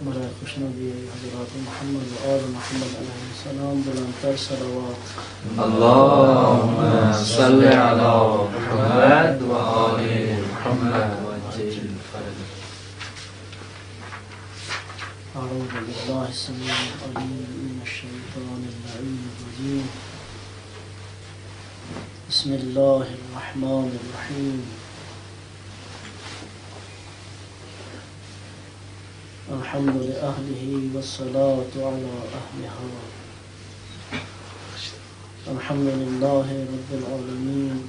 برائے خوشنودی حضرات محمد و آل محمد علیہ السلام بلندتر صلوات اللهم صل على محمد وآل محمد وعجل فرجه. أعوذ بالله السميع العليم من الشيطان اللعين الرجيم. بسم الله الرحمن الرحيم. الحمد لأهله والصلاة على أهلها. الحمد لله رب العالمين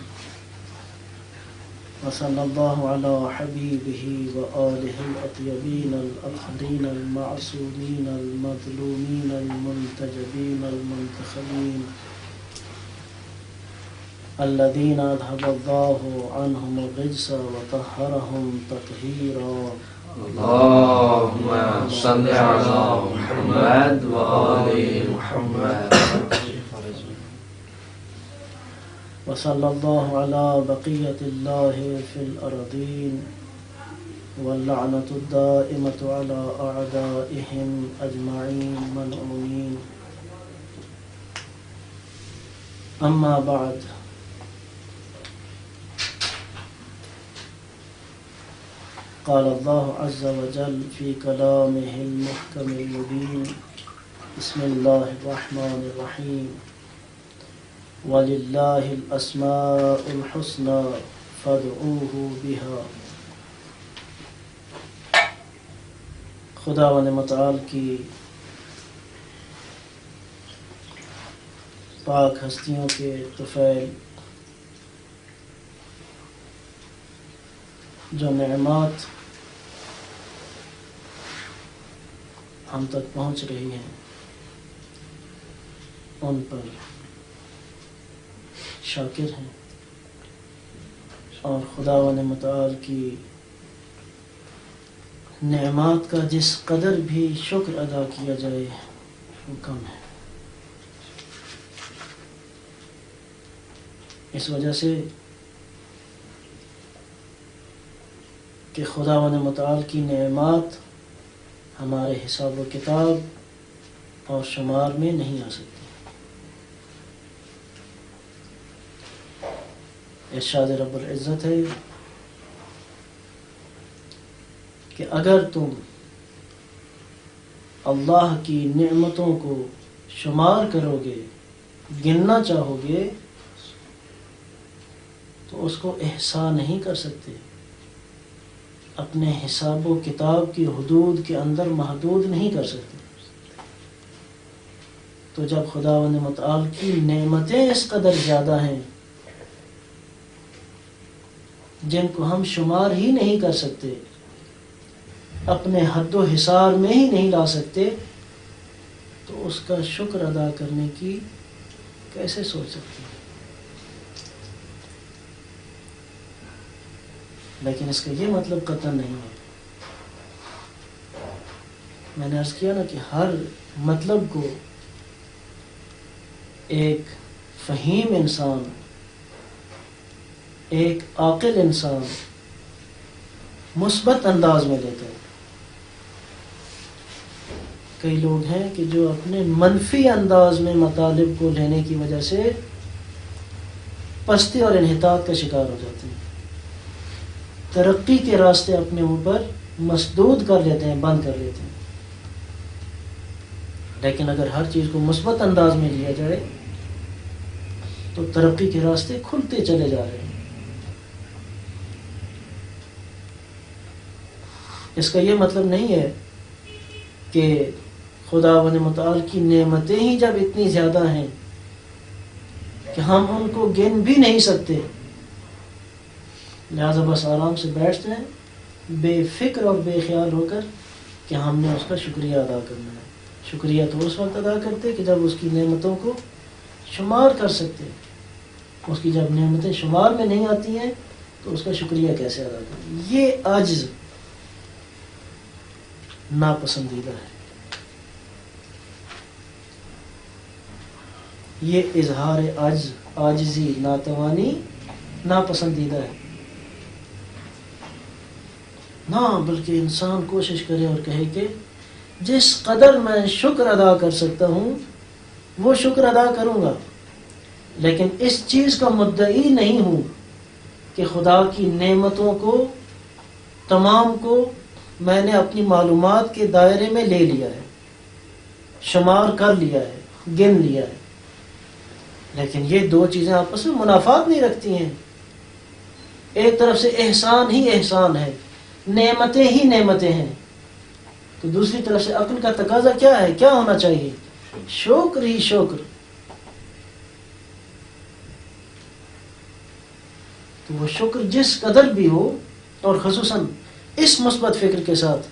وصلى الله على حبيبه وآله الأطيبين الأطهرين المعصومين المظلومين المنتجبين المنتخبين الذين أذهب الله عنهم الرجس وطهرهم تطهيرا. اللهم صل على محمد وآل محمد. وصلى الله على بقية الله في الأرضين واللعنة الدائمة على أعدائهم أجمعين ملعونين. أما بعد، قال الله عز وجل في كلامه المحكم المبين. بسم الله الرحمن الرحيم. وَلِلَّهِ الْأَسْمَاءُ الْحُسْنَى فَادْعُوهُ بِهَا. خداوند متعال کی پاک ہستیوں کے طفیل جو نعمات ہم تک پہنچ رہی ہیں ان پر شاکر ہیں، اور خداوند متعال کی نعمات کا جس قدر بھی شکر ادا کیا جائے وہ کم ہے. اس وجہ سے کہ خداوند متعال کی نعمات ہمارے حساب و کتاب اور شمار میں نہیں آ سکتی. ارشاد رب العزت ہے کہ اگر تم اللہ کی نعمتوں کو شمار کرو گے، گننا چاہو گے، تو اس کو احصا نہیں کر سکتے، اپنے حساب و کتاب کی حدود کے اندر محدود نہیں کر سکتے. تو جب خداوند متعال کی نعمتیں اس قدر زیادہ ہیں جن کو ہم شمار ہی نہیں کر سکتے، اپنے حد و حصار میں ہی نہیں لا سکتے، تو اس کا شکر ادا کرنے کی کیسے سوچ سکتے ہیں؟ لیکن اس کا یہ مطلب قطعا نہیں ہے. میں نے عرض کیا نا کہ ہر مطلب کو ایک فہیم انسان، ایک عاقل انسان مثبت انداز میں لیتا ہے. کئی لوگ ہیں کہ جو اپنے منفی انداز میں مطالب کو لینے کی وجہ سے پستی اور انحطاط کا شکار ہو جاتے ہیں، ترقی کے راستے اپنے اوپر مسدود کر لیتے ہیں، بند کر لیتے ہیں. لیکن اگر ہر چیز کو مثبت انداز میں لیا جائے تو ترقی کے راستے کھلتے چلے جا رہے ہیں. اس کا یہ مطلب نہیں ہے کہ خداوند متعال کی نعمتیں ہی جب اتنی زیادہ ہیں کہ ہم ان کو گن بھی نہیں سکتے، لہذا بس آرام سے بیٹھتے ہیں بے فکر اور بے خیال ہو کر کہ ہم نے اس کا شکریہ ادا کرنا ہے. شکریہ تو اس وقت ادا کرتے کہ جب اس کی نعمتوں کو شمار کر سکتے. اس کی جب نعمتیں شمار میں نہیں آتی ہیں تو اس کا شکریہ کیسے ادا کریں؟ یہ عجز ناپسندیدہ ہے، یہ اظہار عجز، عاجزی، ناتوانی ناپسندیدہ ہے. نہ بلکہ انسان کوشش کرے اور کہے کہ جس قدر میں شکر ادا کر سکتا ہوں وہ شکر ادا کروں گا، لیکن اس چیز کا مدعی نہیں ہوں کہ خدا کی نعمتوں کو تمام کو میں نے اپنی معلومات کے دائرے میں لے لیا ہے، شمار کر لیا ہے، گن لیا ہے۔ لیکن یہ دو چیزیں آپس میں منافات نہیں رکھتی ہیں۔ ایک طرف سے احسان ہی احسان ہے، نعمتیں ہی نعمتیں ہیں، تو دوسری طرف سے عقل کا تقاضا کیا ہے، کیا ہونا چاہیے؟ شکر ہی شکر۔ تو وہ شکر جس قدر بھی ہو، اور خصوصاً اس مثبت فکر کے ساتھ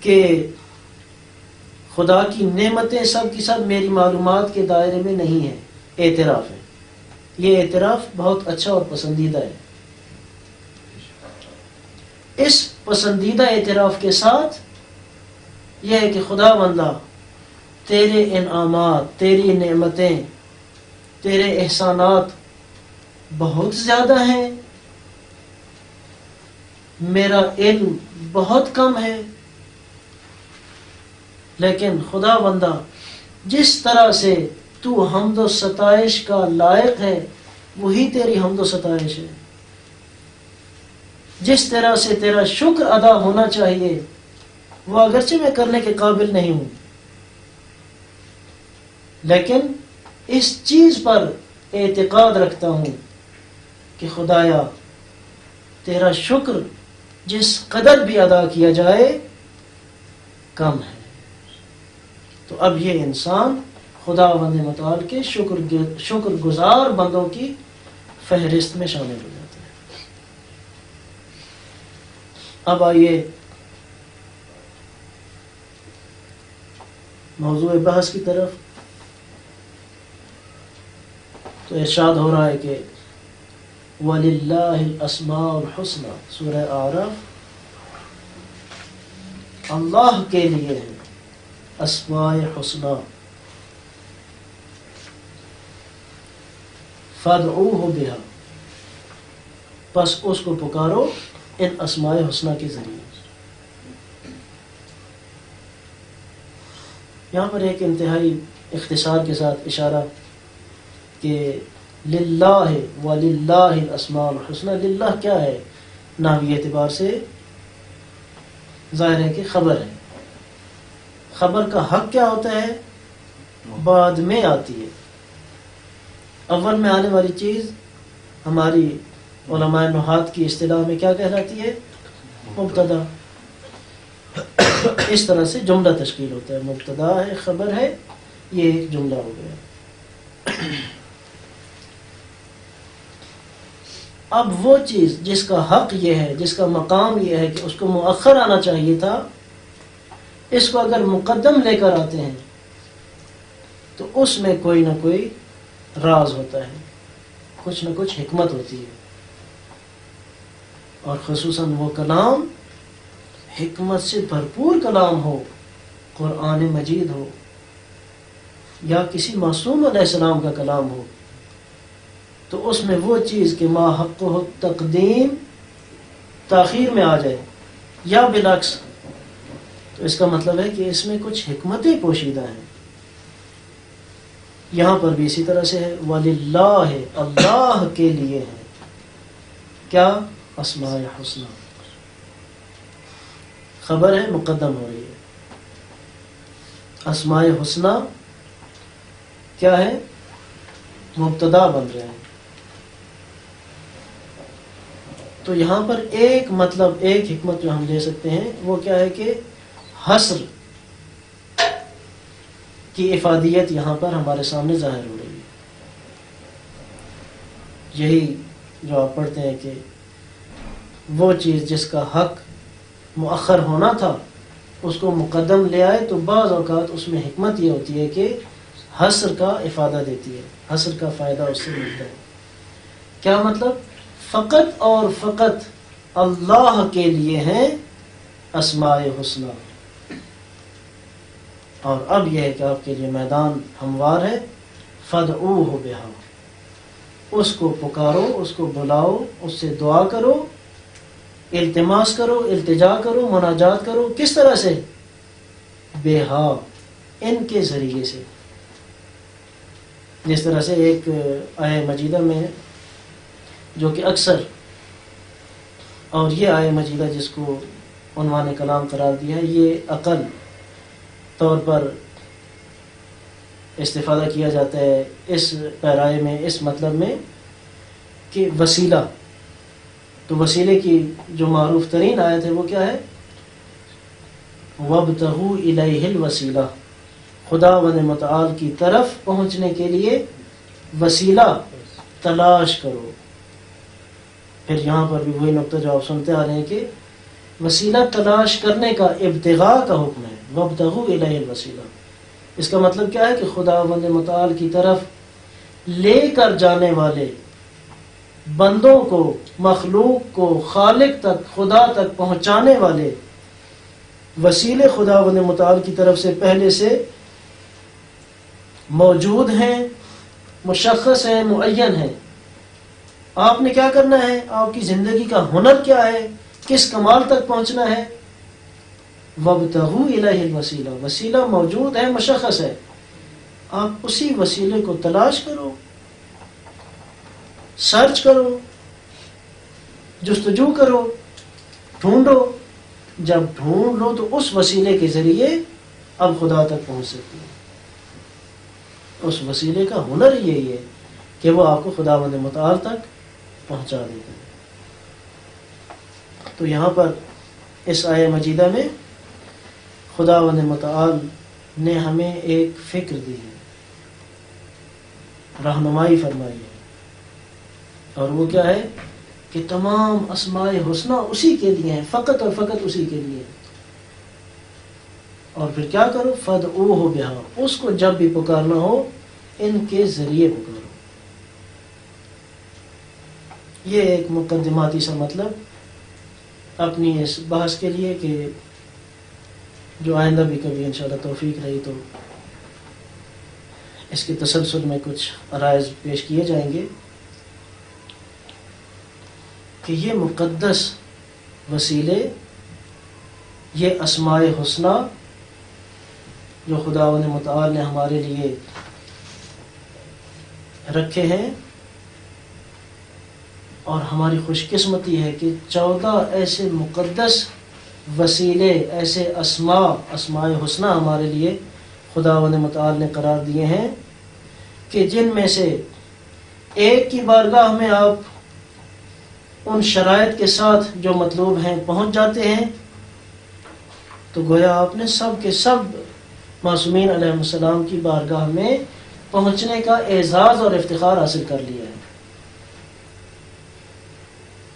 کہ خدا کی نعمتیں سب کی سب میری معلومات کے دائرے میں نہیں ہیں، اعتراف ہے۔ یہ اعتراف بہت اچھا اور پسندیدہ ہے۔ اس پسندیدہ اعتراف کے ساتھ یہ ہے کہ خدا بندہ تیرے انعامات، تیری نعمتیں، تیرے احسانات بہت زیادہ ہیں، میرا علم بہت کم ہے، لیکن خدا بندہ جس طرح سے تو حمد و ستائش کا لائق ہے وہی تیری حمد و ستائش ہے، جس طرح سے تیرا شکر ادا ہونا چاہیے وہ اگرچہ میں کرنے کے قابل نہیں ہوں، لیکن اس چیز پر اعتقاد رکھتا ہوں کہ خدایا تیرا شکر جس قدر بھی ادا کیا جائے کم ہے۔ تو اب یہ انسان خدا بند متعال کے شکر گزار بندوں کی فہرست میں شامل ہو جاتا ہے۔ اب آئیے موضوع بحث کی طرف۔ تو ارشاد ہو رہا ہے کہ وَلِلَّهِ الْأَسْمَاءُ الْحُسْنَى، سورہ اعراف، اللہ کے لیے ہے اسماء حسنہ، فَادْعُوهُ بِهَا، پس اس کو پکارو ان اسماء حسنہ کے ذریعے۔ یہاں پر ایک انتہائی اختصار کے ساتھ اشارہ کہ للہ وللہ الاسماء الحسنى، للہ کیا ہے؟ نحوی اعتبار سے ظاہر ہے کہ خبر ہے۔ خبر کا حق کیا ہوتا ہے؟ بعد میں آتی ہے۔ اول میں آنے والی چیز ہماری علماء نحات کی اصطلاح میں کیا کہلاتی ہے؟ مبتدا۔ اس طرح سے جملہ تشکیل ہوتا ہے، مبتدا ہے، خبر ہے، یہ ایک جملہ ہو گیا۔ اب وہ چیز جس کا حق یہ ہے، جس کا مقام یہ ہے کہ اس کو مؤخر آنا چاہیے تھا، اس کو اگر مقدم لے کر آتے ہیں تو اس میں کوئی نہ کوئی راز ہوتا ہے، کچھ نہ کچھ حکمت ہوتی ہے، اور خصوصاً وہ کلام حکمت سے بھرپور کلام ہو، قرآن مجید ہو یا کسی معصوم علیہ السلام کا کلام ہو، تو اس میں وہ چیز کہ ما حق تقدیم تاخیر میں آ جائے یا بالعکس، تو اس کا مطلب ہے کہ اس میں کچھ حکمتیں پوشیدہ ہیں۔ یہاں پر بھی اسی طرح سے ہے، وَلِلَّهِ، اللہ کے لیے ہے کیا؟ اسماء حسنہ، خبر ہے مقدم ہو رہی ہے۔ اسماء حسنہ کیا ہے؟ مبتدا بن رہے ہیں۔ تو یہاں پر ایک مطلب، ایک حکمت جو ہم لے سکتے ہیں وہ کیا ہے کہ حصر کی افادیت یہاں پر ہمارے سامنے ظاہر ہو رہی ہے۔ یہی جو آپ پڑھتے ہیں کہ وہ چیز جس کا حق مؤخر ہونا تھا اس کو مقدم لے آئے، تو بعض اوقات اس میں حکمت یہ ہوتی ہے کہ حصر کا افادہ دیتی ہے، حصر کا فائدہ اس سے ملتا ہے۔ کیا مطلب؟ فقط اور فقط اللہ کے لیے ہیں اسماء حسنہ۔ اور اب یہ ہے کہ آپ کے لیے میدان ہموار ہے، فَادْعُوهُ بِهَا، اس کو پکارو، اس کو بلاؤ، اس سے دعا کرو، التماس کرو، التجا کرو، مناجات کرو۔ کس طرح سے؟ بےہا ان کے ذریعے سے. جس طرح سے ایک آیہ مجیدہ میں جو کہ اکثر، اور یہ آیہ مجیدہ جس کو عنوان کلام قرار دیا ہے، یہ عقل طور پر استفادہ کیا جاتا ہے اس پیرائے میں، اس مطلب میں کہ وسیلہ. تو وسیلے کی جو معروف ترین آیت ہے وہ کیا ہے؟ وَابْتَغُوا إِلَيْهِ الْوَسِيلَةَ، خداوند متعال کی طرف پہنچنے کے لیے وسیلہ تلاش کرو. پھر یہاں پر بھی وہی نقطہ جو آپ سنتے آ رہے ہیں کہ وسیلہ تلاش کرنے کا ابتغاء کا حکم ہے. وَابْتَغُوا إِلَيْهِ الْوَسِيلَةَ، اس کا مطلب کیا ہے کہ خداوند متعال کی طرف لے کر جانے والے بندوں کو، مخلوق کو خالق تک، خدا تک پہنچانے والے وسیلے خداوند متعال کی طرف سے پہلے سے موجود ہیں، مشخص ہیں، معین ہیں. آپ نے کیا کرنا ہے؟ آپ کی زندگی کا ہنر کیا ہے؟ کس کمال تک پہنچنا ہے؟ وَابْتَغُوا إِلَيْهِ الْوَسِيلَةَ، وسیلہ موجود ہے، مشخص ہے، آپ اسی وسیلے کو تلاش کرو، سرچ کرو، جستجو کرو، ڈھونڈو. جب ڈھونڈ لو تو اس وسیلے کے ذریعے اب خدا تک پہنچ سکتے ہو. اس وسیلے کا ہنر یہی ہے کہ وہ آپ کو خداوند متعال تک پہنچا دیتا ہے. تو یہاں پر اس آیہ مجیدہ میں خداوند متعال نے ہمیں ایک فکر دی ہے، رہنمائی فرمائی ہے، اور وہ کیا ہے کہ تمام اسماء حسنہ اسی کے لیے ہیں، فقط اور فقط اسی کے لیے. اور پھر کیا کرو؟ فَادْعُوهُ بِهَا، اس کو جب بھی پکارنا ہو ان کے ذریعے پکارو. یہ ایک مقدماتی سا مطلب اپنی اس بحث کے لیے کہ جو آئندہ بھی کبھی انشاءاللہ توفیق رہی تو اس کے تسلسل میں کچھ عرائض پیش کیے جائیں گے کہ یہ مقدس وسیلے، یہ اسماء حسنہ جو خداوند متعال نے ہمارے لیے رکھے ہیں، اور ہماری خوش قسمتی ہے کہ 14 ایسے مقدس وسیلے، ایسے اسماء حسنہ ہمارے لیے خداوند متعال نے قرار دیے ہیں کہ جن میں سے ایک کی بارگاہ میں آپ ان شرائط کے ساتھ جو مطلوب ہیں پہنچ جاتے ہیں تو گویا آپ نے سب کے سب معصومین علیہ السلام کی بارگاہ میں پہنچنے کا اعزاز اور افتخار حاصل کر لیا ہے.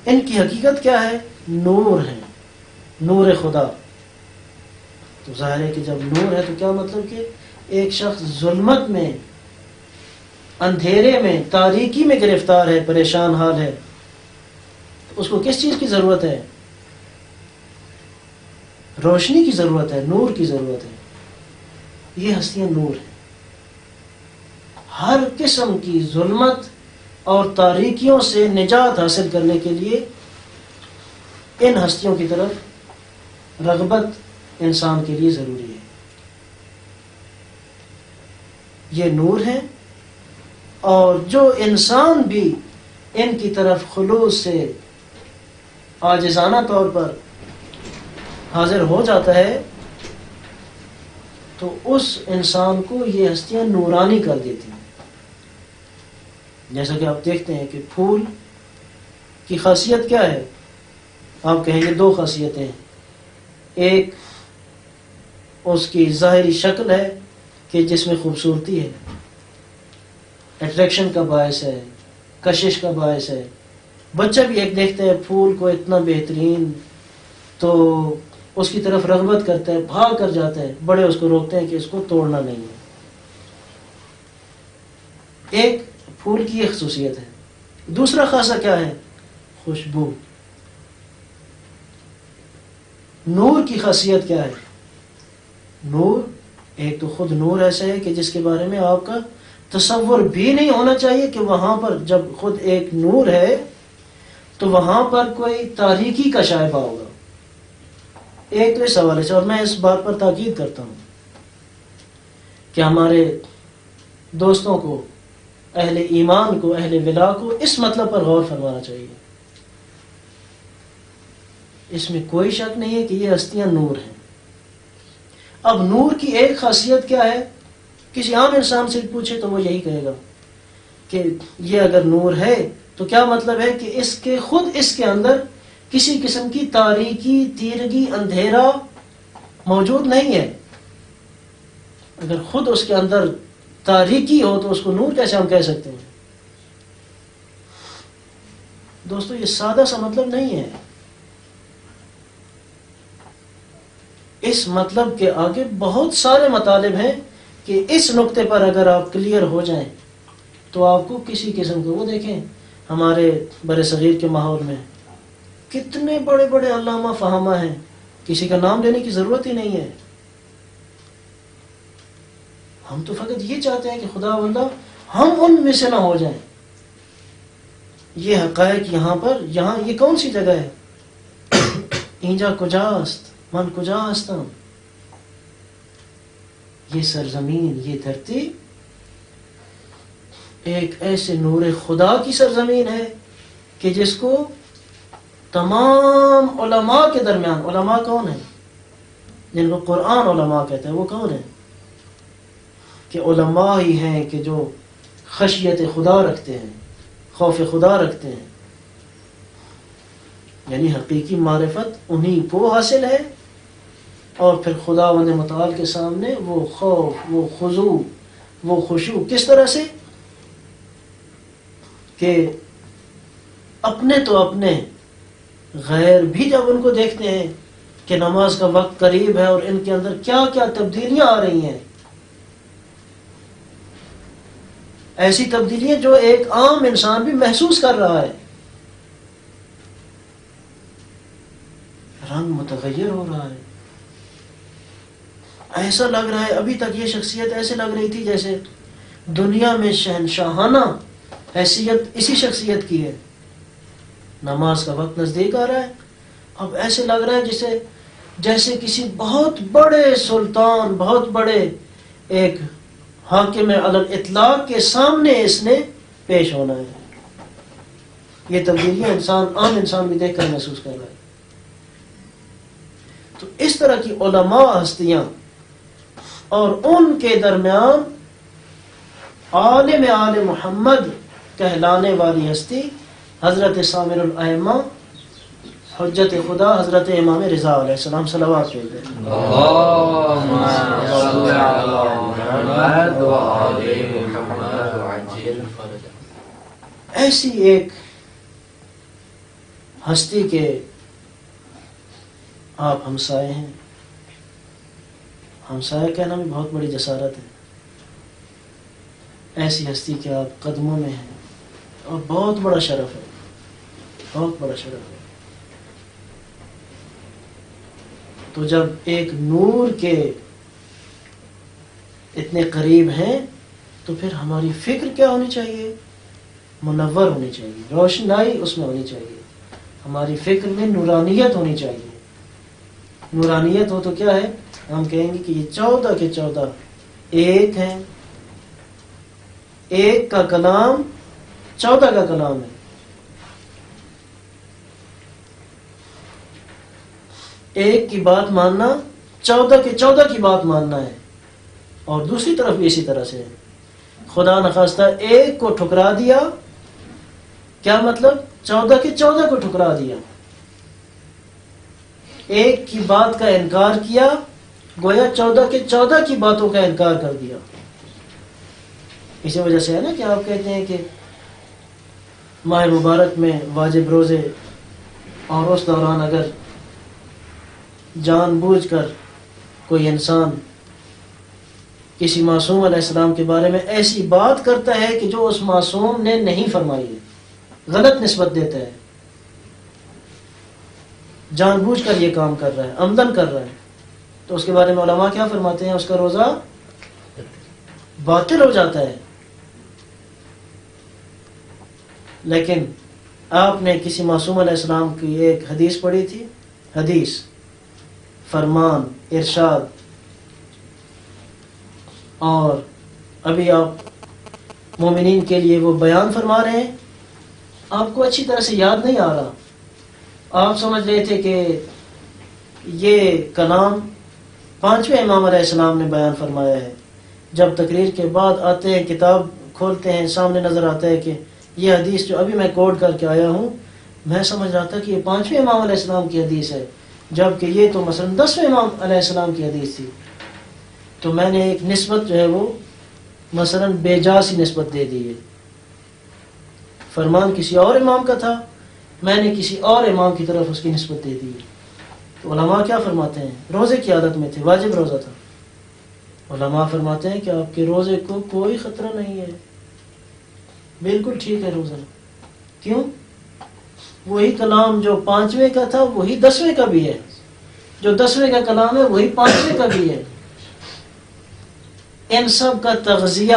ان کی حقیقت کیا ہے؟ نور ہے، نور خدا. تو ظاہر ہے کہ جب نور ہے تو کیا مطلب کہ ایک شخص ظلمت میں، اندھیرے میں، تاریکی میں گرفتار ہے، پریشان حال ہے، تو اس کو کس چیز کی ضرورت ہے؟ روشنی کی ضرورت ہے، نور کی ضرورت ہے. یہ ہستیاں نور ہیں. ہر قسم کی ظلمت اور تاریکیوں سے نجات حاصل کرنے کے لیے ان ہستیوں کی طرف رغبت انسان کے لیے ضروری ہے. یہ نور ہیں، اور جو انسان بھی ان کی طرف خلوص سے عاجزانہ طور پر حاضر ہو جاتا ہے تو اس انسان کو یہ ہستیاں نورانی کر دیتی ہیں. جیسا کہ آپ دیکھتے ہیں کہ پھول کی خاصیت کیا ہے؟ آپ کہیں گے 2 خاصیتیں ہیں. ایک اس کی ظاہری شکل ہے کہ جس میں خوبصورتی ہے، اٹریکشن کا باعث ہے، کشش کا باعث ہے. بچہ بھی ایک دیکھتا ہے پھول کو اتنا بہترین تو اس کی طرف رغبت کرتا ہے، بھاگ کر جاتا ہے. بڑے اس کو روکتے ہیں کہ اس کو توڑنا نہیں ہے. ایک پھول کی یہ خصوصیت ہے. دوسرا خاصہ کیا ہے؟ خوشبو. نور کی خاصیت کیا ہے؟ نور ایک تو خود نور ایسا ہے کہ جس کے بارے میں آپ کا تصور بھی نہیں ہونا چاہیے کہ وہاں پر جب خود ایک نور ہے تو وہاں پر کوئی تاریکی کا شائبہ ہوگا. ایک تو اس حوالے سے، اور میں اس بات پر تاکید کرتا ہوں کہ ہمارے دوستوں کو، اہل ایمان کو، اہل ولا کو اس مطلب پر غور فرمانا چاہیے. اس میں کوئی شک نہیں ہے کہ یہ ہستیاں نور ہیں. اب نور کی ایک خاصیت کیا ہے؟ کسی عام انسان سے پوچھے تو وہ یہی کہے گا کہ یہ اگر نور ہے تو کیا مطلب ہے کہ اس کے اندر کسی قسم کی تاریکی، تیرگی، اندھیرا موجود نہیں ہے. اگر خود اس کے اندر تاریکی ہو تو اس کو نور کیسے ہم کہہ سکتے ہیں؟ دوستو یہ سادہ سا مطلب نہیں ہے. اس مطلب کے آگے بہت سارے مطالب ہیں کہ اس نقطے پر اگر آپ کلیئر ہو جائیں تو آپ کو کسی قسم کے، وہ دیکھیں ہمارے بر صغیر کے ماحول میں کتنے بڑے بڑے علامہ فہامہ ہیں، کسی کا نام لینے کی ضرورت ہی نہیں ہے. ہم تو فقط یہ چاہتے ہیں کہ خدا بندہ ہم ان میں سے نہ ہو جائیں. یہ حقائق یہاں یہ کون سی جگہ ہے؟ اینجا کجاست من کجاستم. یہ سرزمین، یہ دھرتی ایک ایسے نور خدا کی سرزمین ہے کہ جس کو تمام علماء کے درمیان، علماء کون ہیں جن کو قرآن علماء کہتے ہیں، وہ کون ہیں؟ کہ علماء ہی ہیں کہ جو خشیت خدا رکھتے ہیں، خوف خدا رکھتے ہیں. یعنی حقیقی معرفت انہی کو حاصل ہے، اور پھر خدا وند متعال کے سامنے وہ خوف، وہ خضوع، وہ خشوع کس طرح سے کہ اپنے تو اپنے، غیر بھی جب ان کو دیکھتے ہیں کہ نماز کا وقت قریب ہے اور ان کے اندر کیا کیا تبدیلیاں آ رہی ہیں، ایسی تبدیلیاں جو ایک عام انسان بھی محسوس کر رہا ہے. رنگ متغیر ہو رہا ہے، ایسا لگ رہا ہے ابھی تک یہ شخصیت ایسے لگ رہی تھی جیسے دنیا میں شہنشاہانہ حیثیت اسی شخصیت کی ہے. نماز کا وقت نزدیک آ رہا ہے، اب ایسے لگ رہا ہے جیسے کسی بہت بڑے سلطان، بہت بڑے ایک حاکم علی الاطلاق کے سامنے اس نے پیش ہونا ہے. یہ تبدیلیاں عام انسان بھی دیکھ کر محسوس کر رہا ہے. تو اس طرح کی علماء ہستیاں، اور ان کے درمیان عالم آل محمد کہلانے والی ہستی حضرت سامر الائمہ، حجت خدا حضرت امام رضا علیہ السلام. صلوات پڑھتے ہیں. اللہم صل علی محمد و آل محمد وعجل فرجہ. ایسی ایک ہستی کے آپ ہمسائے ہیں. ہمسائے کہنا بھی بہت بڑی جسارت ہے. ایسی ہستی کے آپ قدموں میں ہیں اور بہت بڑا شرف ہے، بہت بڑا شرف ہے. تو جب ایک نور کے اتنے قریب ہیں تو پھر ہماری فکر کیا ہونی چاہیے؟ منور ہونی چاہیے، روشنائی اس میں ہونی چاہیے. ہماری فکر میں نورانیت ہونی چاہیے. نورانیت ہو تو کیا ہے؟ ہم کہیں گے کہ یہ 14 کے 14 ایک ہیں. ایک کا کلام 14 کا کلام ہے. ایک کی بات ماننا 14 کے 14 کی بات ماننا ہے. اور دوسری طرف بھی اسی طرح سے ہے. خدا نخواستہ ایک کو ٹھکرا دیا، کیا مطلب؟ 14 کے 14 کو ٹھکرا دیا. ایک کی بات کا انکار کیا، گویا 14 کے 14 کی باتوں کا انکار کر دیا. اسی وجہ سے ہے نا کہ آپ کہتے ہیں کہ ماہ مبارک میں واجب روزے، اور اس دوران اگر جان بوجھ کر کوئی انسان کسی معصوم علیہ السلام کے بارے میں ایسی بات کرتا ہے کہ جو اس معصوم نے نہیں فرمائی ہے، غلط نسبت دیتا ہے، جان بوجھ کر یہ کام کر رہا ہے، عمدن کر رہا ہے، تو اس کے بارے میں علماء کیا فرماتے ہیں؟ اس کا روزہ باطل ہو جاتا ہے. لیکن آپ نے کسی معصوم علیہ السلام کی ایک حدیث پڑھی تھی، حدیث، فرمان، ارشاد اور ابھی آپ مومنین کے لیے وہ بیان فرما رہے ہیں، آپ کو اچھی طرح سے یاد نہیں آ رہا، آپ سمجھ رہے تھے کہ یہ کلام 5ویں امام علیہ السلام نے بیان فرمایا ہے. جب تقریر کے بعد آتے ہیں، کتاب کھولتے ہیں، سامنے نظر آتا ہے کہ یہ حدیث جو ابھی میں کوٹ کر کے آیا ہوں، میں سمجھ رہا تھا کہ یہ 5ویں امام علیہ السلام کی حدیث ہے، جبکہ یہ تو مثلا 10ویں امام علیہ السلام کی حدیث تھی. تو میں نے ایک نسبت جو ہے وہ مثلا بے جا سی نسبت دے دی ہے. فرمان کسی اور امام کا تھا، میں نے کسی اور امام کی طرف اس کی نسبت دے دی ہے. تو علماء کیا فرماتے ہیں؟ روزے کی عادت میں تھے، واجب روزہ تھا. علماء فرماتے ہیں کہ آپ کے روزے کو کوئی خطرہ نہیں ہے، بالکل ٹھیک ہے روزہ. کیوں؟ وہی کلام جو 5ویں کا تھا وہی 10ویں کا بھی ہے، جو 10ویں کا کلام ہے وہی 5ویں کا بھی ہے. ان سب کا تغذیہ،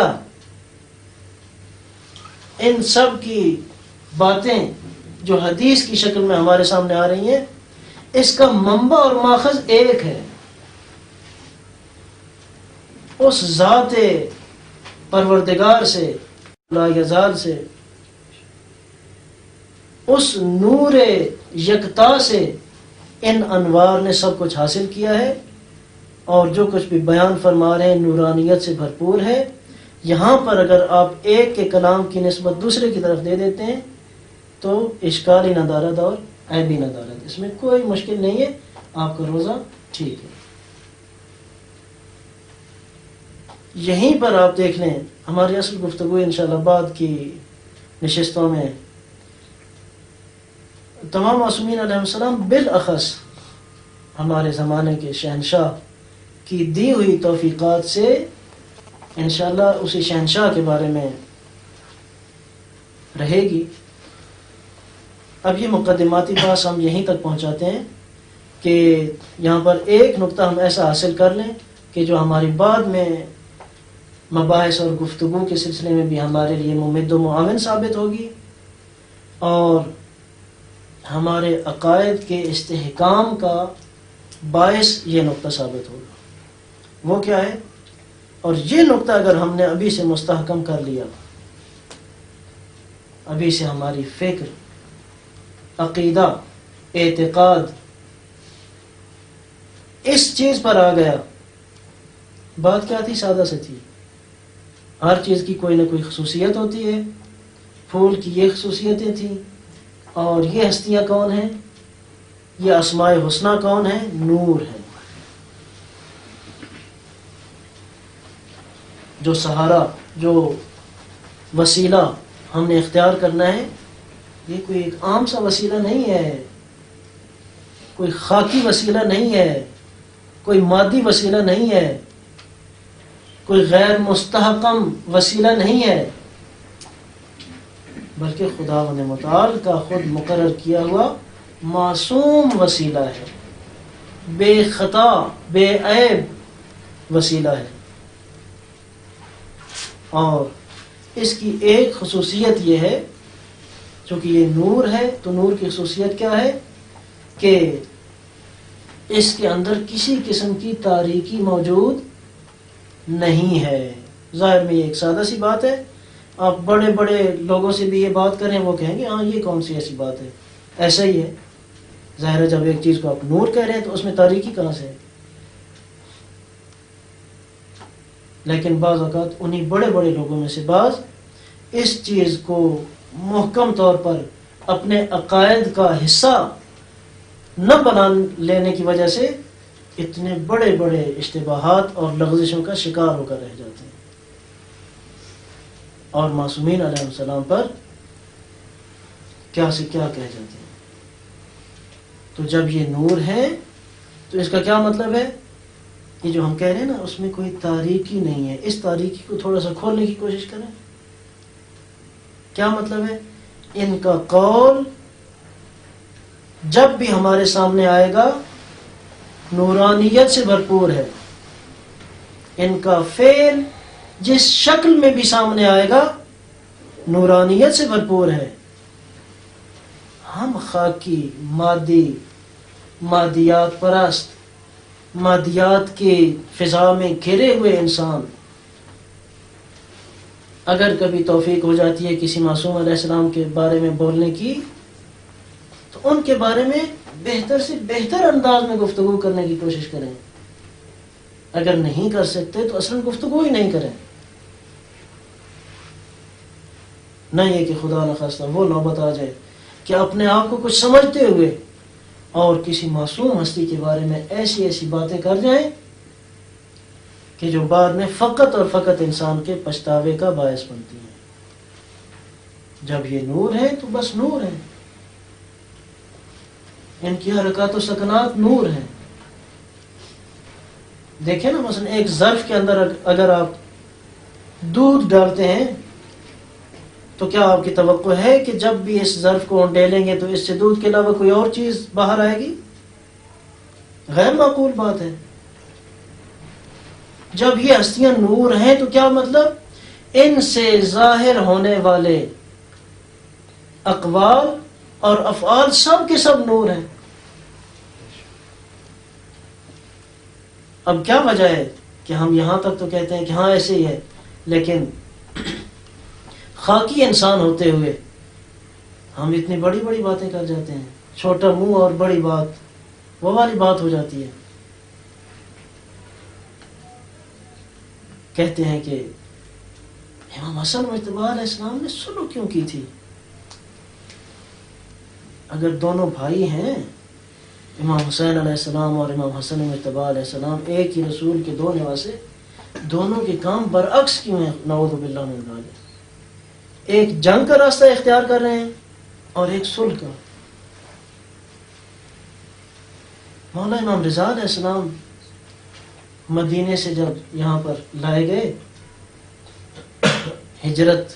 ان سب کی باتیں جو حدیث کی شکل میں ہمارے سامنے آ رہی ہیں، اس کا منبع اور ماخذ ایک ہے، اس ذات پروردگار سے، لا یزال سے، اس نور یکتا سے ان انوار نے سب کچھ حاصل کیا ہے، اور جو کچھ بھی بیان فرما رہے ہیں نورانیت سے بھرپور ہے. یہاں پر اگر آپ ایک کے کلام کی نسبت دوسرے کی طرف دے دیتے ہیں تو اشکال ہی ندارت اور عیب ہی ندارت، اس میں کوئی مشکل نہیں ہے، آپ کا روزہ ٹھیک ہے. یہیں پر آپ دیکھ لیں، ہماری اصل گفتگو انشاءاللہ بعد کی نشستوں میں تمام معصومین علیہ السلام بالاخص ہمارے زمانے کے شہنشاہ کی دی ہوئی توفیقات سے انشاءاللہ اسی شہنشاہ کے بارے میں رہے گی. اب یہ مقدماتی بات ہم یہیں تک پہنچاتے ہیں کہ یہاں پر ایک نقطہ ہم ایسا حاصل کر لیں کہ جو ہماری بعد میں مباحث اور گفتگو کے سلسلے میں بھی ہمارے لیے ممد و معاون ثابت ہوگی، اور ہمارے عقائد کے استحکام کا باعث یہ نقطہ ثابت ہوگا. وہ کیا ہے؟ اور یہ نقطہ اگر ہم نے ابھی سے مستحکم کر لیا، ابھی سے ہماری فکر، عقیدہ، اعتقاد اس چیز پر آ گیا. بات کیا تھی؟ سادہ سے تھی، ہر چیز کی کوئی نہ کوئی خصوصیت ہوتی ہے. پھول کی یہ خصوصیتیں تھیں، اور یہ ہستیاں کون ہیں؟ یہ اسماء حسنہ کون ہیں؟ نور ہے. جو سہارا، جو وسیلہ ہم نے اختیار کرنا ہے، یہ کوئی ایک عام سا وسیلہ نہیں ہے، کوئی خاکی وسیلہ نہیں ہے، کوئی مادی وسیلہ نہیں ہے، کوئی غیر مستحکم وسیلہ نہیں ہے، بلکہ خداوند متعال کا خود مقرر کیا ہوا معصوم وسیلہ ہے، بے خطا بے عیب وسیلہ ہے. اور اس کی ایک خصوصیت یہ ہے، چونکہ یہ نور ہے تو نور کی خصوصیت کیا ہے کہ اس کے اندر کسی قسم کی تاریکی موجود نہیں ہے. ظاہر میں یہ ایک سادہ سی بات ہے، آپ بڑے بڑے لوگوں سے بھی یہ بات کریں وہ کہیں گے ہاں یہ کون سی ایسی بات ہے، ایسا ہی ہے. ظاہر ہے جب ایک چیز کو آپ نور کہہ رہے ہیں تو اس میں تاریکی کہاں سے ہے. لیکن بعض اوقات انہی بڑے بڑے لوگوں میں سے بعض اس چیز کو محکم طور پر اپنے عقائد کا حصہ نہ بنا لینے کی وجہ سے اتنے بڑے بڑے اشتباہات اور لغزشوں کا شکار ہو کر رہ جاتے ہیں، اور معصومین علیہ السلام پر کیا سے کیا کہہ جاتے ہیں. تو جب یہ نور ہے تو اس کا کیا مطلب ہے؟ یہ جو ہم کہہ رہے ہیں نا اس میں کوئی تاریکی نہیں ہے. اس تاریکی کو تھوڑا سا کھولنے کی کوشش کریں. کیا مطلب ہے؟ ان کا قول جب بھی ہمارے سامنے آئے گا نورانیت سے بھرپور ہے، ان کا فعل جس شکل میں بھی سامنے آئے گا نورانیت سے بھرپور ہے. ہم خاکی، مادی، مادیات پرست، مادیات کے فضا میں گھرے ہوئے انسان اگر کبھی توفیق ہو جاتی ہے کسی معصوم علیہ السلام کے بارے میں بولنے کی تو ان کے بارے میں بہتر سے بہتر انداز میں گفتگو کرنے کی کوشش کریں. اگر نہیں کر سکتے تو اصلاً گفتگو ہی نہیں کریں. نہ یہ کہ خدا نخواستہ وہ نوبت آ جائے کہ اپنے آپ کو کچھ سمجھتے ہوئے اور کسی معصوم ہستی کے بارے میں ایسی ایسی باتیں کر جائیں کہ جو بعد میں فقط اور فقط انسان کے پچھتاوے کا باعث بنتی ہیں. جب یہ نور ہے تو بس نور ہے، ان کی حرکات و سکنات نور ہیں. دیکھیں نا مثلا ایک ظرف کے اندر اگر آپ دودھ ڈالتے ہیں تو کیا آپ کی توقع ہے کہ جب بھی اس ظرف کو ڈالیں گے تو اس سے دودھ کے علاوہ کوئی اور چیز باہر آئے گی؟ غیر معقول بات ہے. جب یہ ہستیاں نور ہیں تو کیا مطلب ان سے ظاہر ہونے والے اقوال اور افعال سب کے سب نور ہیں. اب کیا وجہ ہے کہ ہم یہاں تک تو کہتے ہیں کہ ہاں ایسے ہی ہے، لیکن خاکی انسان ہوتے ہوئے ہم اتنی بڑی بڑی باتیں کر جاتے ہیں. چھوٹا منہ اور بڑی بات وہ والی بات ہو جاتی ہے. کہتے ہیں کہ امام حسن مجتبی علیہ السلام نے صلح کیوں کی تھی؟ اگر دونوں بھائی ہیں امام حسین علیہ السلام اور امام حسن مجتبی علیہ السلام، ایک ہی رسول کے دو نواسے، دونوں کے کام برعکس کیوں ہیں؟ نعوذ باللہ من ذالک. ایک جنگ کا راستہ اختیار کر رہے ہیں اور ایک صلح کا. مولا امام رضا علیہ السلام مدینے سے جب یہاں پر لائے گئے، ہجرت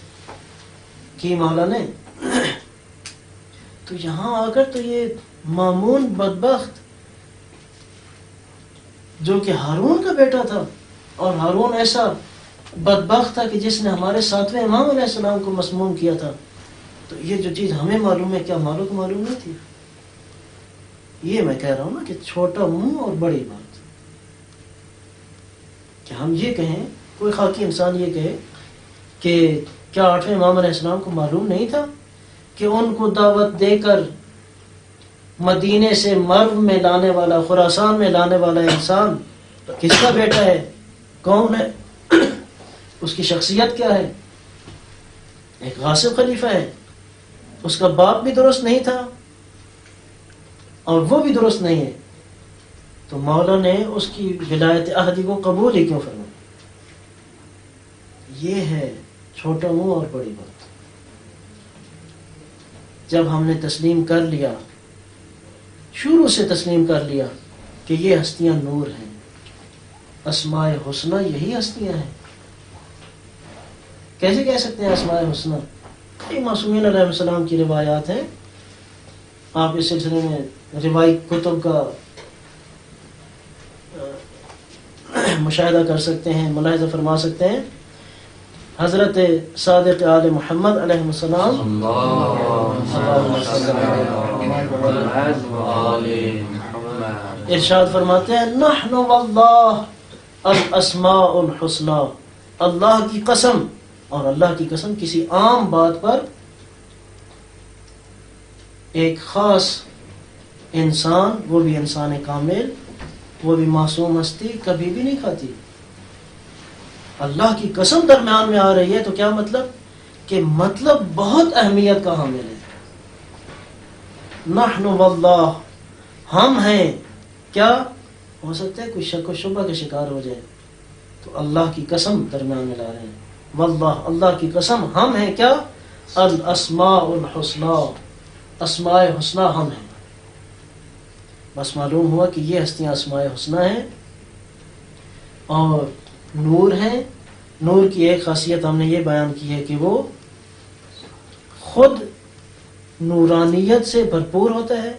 کی مولا نے، تو یہاں آ کر تو یہ مامون بدبخت جو کہ ہارون کا بیٹا تھا، اور ہارون ایسا بدبخت تھا کہ جس نے ہمارے ساتویں امام علیہ السلام کو مسموم کیا تھا، تو یہ جو چیز ہمیں معلوم ہے کیا مالوں کو معلوم نہیں تھی؟ یہ میں کہہ رہا ہوں نا کہ چھوٹا منہ اور بڑی بات. کہ ہم یہ کہیں، کوئی خاکی انسان یہ کہے کہ کیا آٹھویں امام علیہ السلام کو معلوم نہیں تھا کہ ان کو دعوت دے کر مدینے سے مرو میں لانے والا، خراسان میں لانے والا انسان کس کا بیٹا ہے، کون ہے، اس کی شخصیت کیا ہے؟ ایک غاصب خلیفہ ہے، اس کا باپ بھی درست نہیں تھا اور وہ بھی درست نہیں ہے، تو مولا نے اس کی ولایت عہدی کو قبول ہی کیوں فرمایا؟ یہ ہے چھوٹا منہ اور بڑی بات. جب ہم نے تسلیم کر لیا، شروع سے تسلیم کر لیا کہ یہ ہستیاں نور ہیں، اسماء حسنہ یہی ہستیاں ہیں. کیسے کہہ سکتے ہیں اسماء حسنہ؟ کئی معصومین علیہ السلام کی روایات ہیں، آپ اس سلسلے میں روایت کتب کا مشاہدہ کر سکتے ہیں، ملاحظہ فرما سکتے ہیں. حضرت صادق آل محمد علیہ السلام ارشاد فرماتے ہیں، نحن واللہ الاسماء الحسنى، اللہ کی قسم، اور اللہ کی قسم کسی عام بات پر ایک خاص انسان، وہ بھی انسان کامل، وہ بھی معصوم ہستی کبھی بھی نہیں کھاتی. اللہ کی قسم درمیان میں آ رہی ہے تو کیا مطلب؟ کہ مطلب بہت اہمیت کا حامل ہے. نحن واللہ، ہم ہیں، کیا ہو سکتا ہے کوئی شک و شبہ کا شکار ہو جائے، تو اللہ کی قسم درمیان میں لا رہے ہیں. واللہ، اللہ کی قسم، ہم ہیں کیا؟ الاسماء الحسنى، اسماء حسنہ ہم ہیں. بس معلوم ہوا کہ یہ ہستیاں اسماء حسنہ ہیں اور نور ہیں. نور کی ایک خاصیت ہم نے یہ بیان کی ہے کہ وہ خود نورانیت سے بھرپور ہوتا ہے.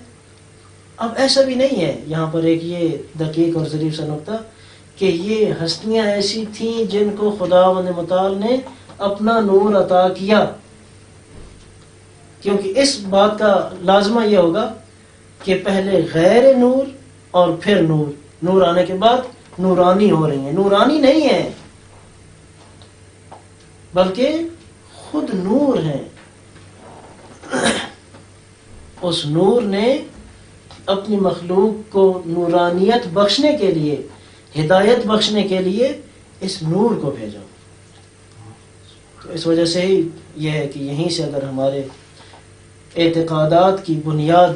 اب ایسا بھی نہیں ہے، یہاں پر ایک یہ دقیق اور ظریف سا نقطہ، کہ یہ ہستیاں ایسی تھیں جن کو خداوند متعال نے اپنا نور عطا کیا، کیونکہ اس بات کا لازمہ یہ ہوگا کہ پہلے غیر نور اور پھر نور، نور آنے کے بعد نورانی ہو رہی ہیں. نورانی نہیں ہے، بلکہ خود نور ہیں. اس نور نے اپنی مخلوق کو نورانیت بخشنے کے لیے، ہدایت بخشنے کے لیے اس نور کو بھیجا. تو اس وجہ سے ہی یہ ہے کہ یہیں سے اگر ہمارے اعتقادات کی بنیاد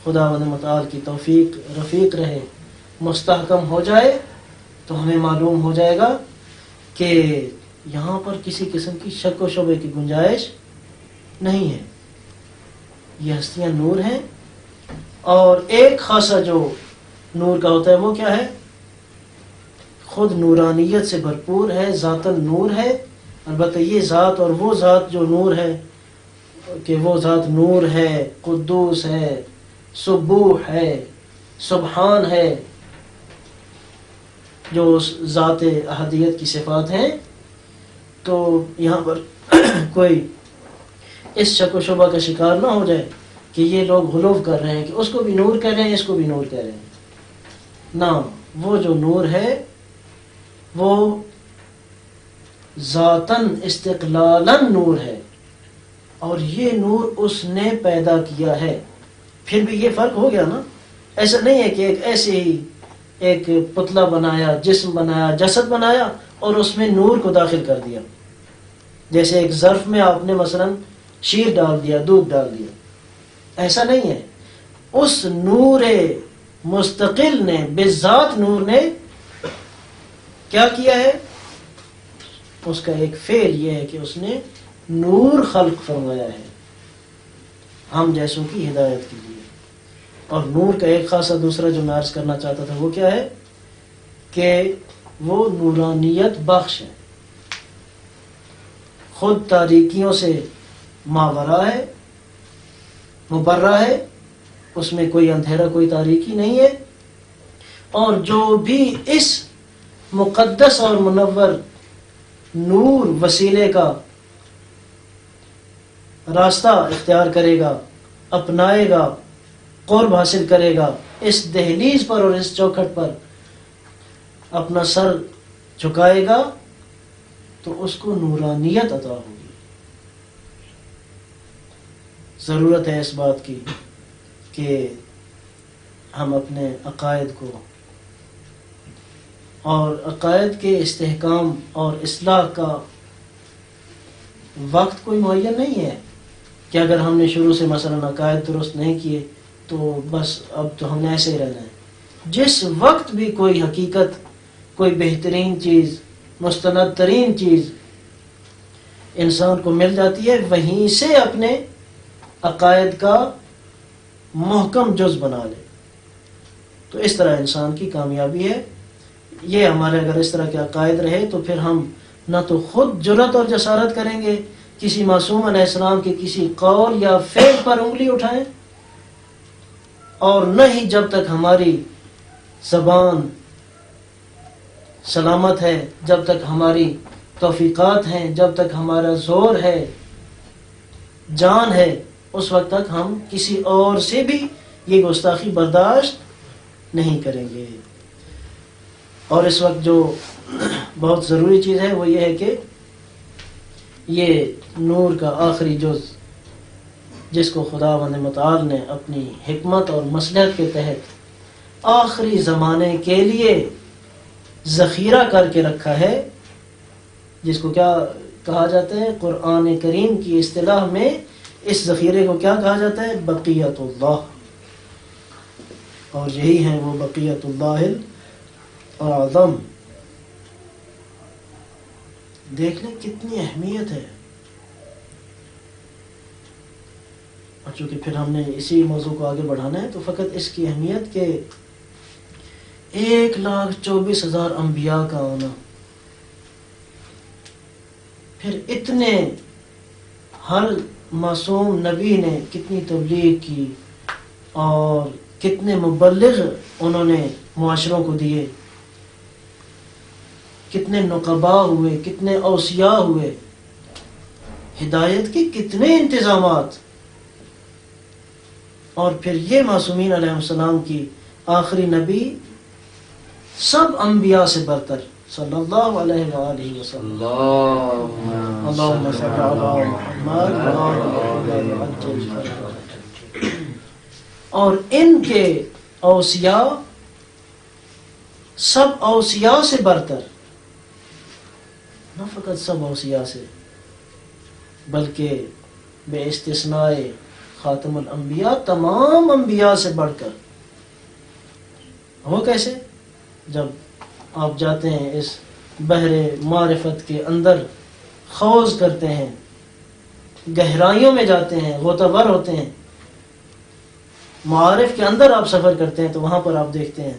خداوند متعال کی توفیق رفیق رہے، مستحکم ہو جائے، تو ہمیں معلوم ہو جائے گا کہ یہاں پر کسی قسم کی شک و شبے کی گنجائش نہیں ہے. یہ ہستیاں نور ہیں، اور ایک خاصہ جو نور کا ہوتا ہے وہ کیا ہے؟ خود نورانیت سے بھرپور ہے، ذاتاً نور ہے. البتہ یہ ذات اور وہ ذات جو نور ہے، کہ وہ ذات نور ہے، قدوس ہے، سبوح ہے، سبحان ہے، جو اس ذات احدیت کی صفات ہیں. تو یہاں پر کوئی اس شک و شبہ کا شکار نہ ہو جائے کہ یہ لوگ غلو کر رہے ہیں کہ اس کو بھی نور کہہ رہے ہیں، اس کو بھی نور کہہ رہے ہیں. نہ، وہ جو نور ہے وہ ذاتاً استقلالاً نور ہے، اور یہ نور اس نے پیدا کیا ہے. پھر بھی یہ فرق ہو گیا نا. ایسا نہیں ہے کہ ایک ایسے ہی ایک پتلا بنایا، جسم بنایا، جسد بنایا اور اس میں نور کو داخل کر دیا. جیسے ایک ظرف میں آپ نے مثلا شیر ڈال دیا، دودھ ڈال دیا. ایسا نہیں ہے. اس نور مستقل نے، بذات نور نے کیا کیا ہے؟ اس کا ایک فعل یہ ہے کہ اس نے نور خلق فرمایا ہے ہم جیسوں کی ہدایت کے لیے. اور نور کا ایک خاصا دوسرا جو میں عرض کرنا چاہتا تھا وہ کیا ہے؟ کہ وہ نورانیت بخش ہے، خود تاریکیوں سے ماورا ہے، مبرہ ہے، اس میں کوئی اندھیرا، کوئی تاریکی نہیں ہے. اور جو بھی اس مقدس اور منور نور وسیلے کا راستہ اختیار کرے گا، اپنائے گا، قرب حاصل کرے گا، اس دہلیز پر اور اس چوکھٹ پر اپنا سر جھکائے گا، تو اس کو نورانیت عطا ہوگی. ضرورت ہے اس بات کی کہ ہم اپنے عقائد کو اور عقائد کے استحکام اور اصلاح کا وقت کوئی معین نہیں ہے کہ اگر ہم نے شروع سے مثلا عقائد درست نہیں کیے تو بس اب تو ہم نے ایسے ہی رہنا ہے. جس وقت بھی کوئی حقیقت، کوئی بہترین چیز، مستند ترین چیز انسان کو مل جاتی ہے، وہیں سے اپنے عقائد کا محکم جز بنا لے. تو اس طرح انسان کی کامیابی ہے. یہ ہمارے اگر اس طرح کے عقائد رہے تو پھر ہم نہ تو خود جرأت اور جسارت کریں گے کسی معصوم علیہ السلام کے کسی قول یا فعل پر انگلی اٹھائیں، اور نہ ہی جب تک ہماری زبان سلامت ہے، جب تک ہماری توفیقات ہیں، جب تک ہمارا زور ہے، جان ہے، اس وقت تک ہم کسی اور سے بھی یہ گستاخی برداشت نہیں کریں گے. اور اس وقت جو بہت ضروری چیز ہے وہ یہ ہے کہ یہ نور کا آخری جز جس کو خداوند متعال نے اپنی حکمت اور مصلحت کے تحت آخری زمانے کے لیے ذخیرہ کر کے رکھا ہے، جس کو کیا کہا جاتا ہے؟ قرآن کریم کی اصطلاح میں اس ذخیرے کو کیا کہا جاتا ہے؟ بقیت اللہ. اور یہی ہے وہ بقیت اللہ اعظم. دیکھ لیں کتنی اہمیت ہے. اور چونکہ پھر ہم نے اسی موضوع کو آگے بڑھانا ہے تو فقط اس کی اہمیت کہ 1,24,000 انبیاء کا آنا، پھر اتنے ہر معصوم نبی نے کتنی تبلیغ کی اور کتنے مبلغ انہوں نے معاشروں کو دیے، کتنے نقباء ہوئے، کتنے اوصیاء ہوئے، ہدایت کے کتنے انتظامات. اور پھر یہ معصومین علیہ السلام کی آخری نبی سب انبیاء سے برتر، صلی اللہ علیہ وآلہ وسلم. اللهم اللهم صل صل على على محمد محمد وعلى وعلى آل آل محمد. اور ان کے اوصیاء سب اوصیاء سے برتر، نہ فقط سب اوصیاء سے بلکہ بے استثناء خاتم الانبیاء تمام انبیاء سے بڑھ کر. وہ کیسے؟ جب آپ جاتے ہیں اس بحر معرفت کے اندر، خوض کرتے ہیں، گہرائیوں میں جاتے ہیں، غوطہ ور ہوتے ہیں، معارف کے اندر آپ سفر کرتے ہیں، تو وہاں پر آپ دیکھتے ہیں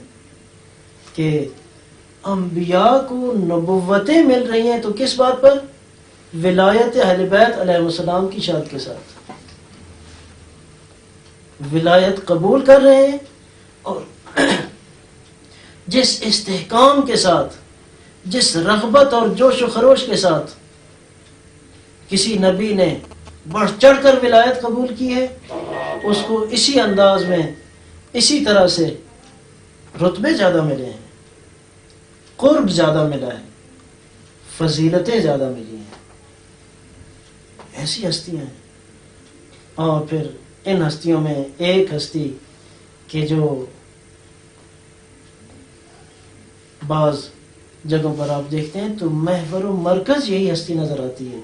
کہ انبیاء کو نبوتیں مل رہی ہیں. تو کس بات پر؟ ولایت اہل بیت علیہ السلام کی شاد کے ساتھ ولایت قبول کر رہے ہیں. اور جس استحکام کے ساتھ، جس رغبت اور جوش و خروش کے ساتھ کسی نبی نے بڑھ چڑھ کر ولایت قبول کی ہے، اس کو اسی انداز میں، اسی طرح سے رتبے زیادہ ملے ہیں، قرب زیادہ ملا ہے، فضیلتیں زیادہ ملی ہیں. ایسی ہستیاں ہیں. اور پھر ان ہستیوں میں ایک ہستی کہ جو بعض جگہوں پر آپ دیکھتے ہیں تو محور و مرکز یہی ہستی نظر آتی ہے،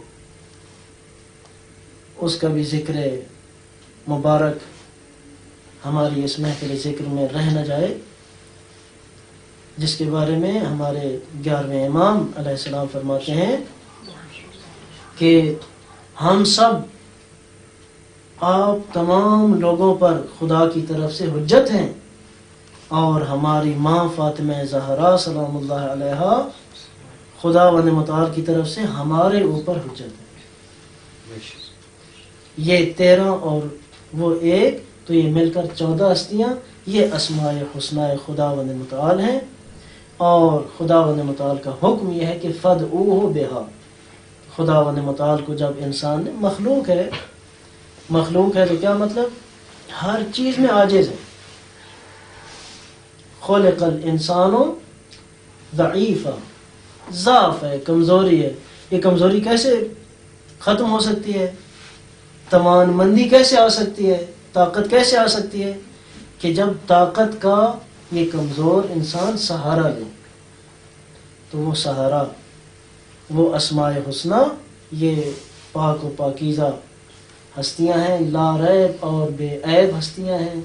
اس کا بھی ذکر مبارک ہماری اس محفل ذکر میں رہ نہ جائے، جس کے بارے میں ہمارے 11ویں امام علیہ السلام فرماتے ہیں کہ ہم سب، آپ تمام لوگوں پر خدا کی طرف سے حجت ہیں، اور ہماری ماں فاطمہ زہرا سلام اللہ علیہا خداوند متعال کی طرف سے ہمارے اوپر حجت ہے. یہ 13 اور وہ ایک، تو یہ مل کر 14 ہستیاں، یہ اسماء حسنہ خداوند متعال ہیں. اور خداوند متعال کا حکم یہ ہے کہ فدعوہ بہا. خداوند متعال کو جب انسان نے، مخلوق ہے تو کیا مطلب؟ ہر چیز میں عاجز ہے. خلق الانسان ضعیفا، ضعف ہے، کمزوری ہے. یہ کمزوری کیسے ختم ہو سکتی ہے؟ توان مندی کیسے آ سکتی ہے؟ طاقت کیسے آ سکتی ہے؟ کہ جب طاقت کا یہ کمزور انسان سہارا لے. تو وہ سہارا، وہ اسماء حسنہ، یہ پاک و پاکیزہ ہستیاں ہیں، لا ریب اور بے عیب ہستیاں ہیں.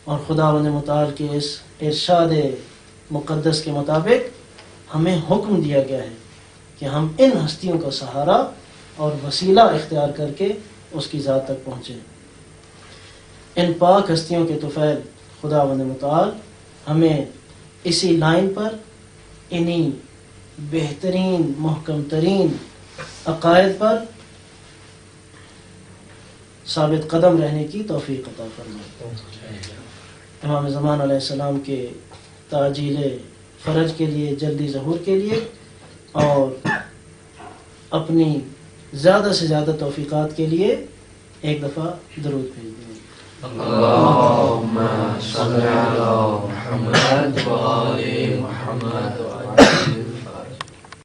اور خداوند متعال کے اس ارشاد مقدس کے مطابق ہمیں حکم دیا گیا ہے کہ ہم ان ہستیوں کا سہارا اور وسیلہ اختیار کر کے اس کی ذات تک پہنچیں. ان پاک ہستیوں کے طفیل خداوند متعال ہمیں اسی لائن پر، انہی بہترین محکم ترین عقائد پر ثابت قدم رہنے کی توفیق عطا فرمائے. امام زمان علیہ السلام کے تعجیل فرج کے لیے، جلدی ظہور کے لیے، اور اپنی زیادہ سے زیادہ توفیقات کے لیے ایک دفعہ درود بھیج دیں. اللهم صل على محمد وآل محمد.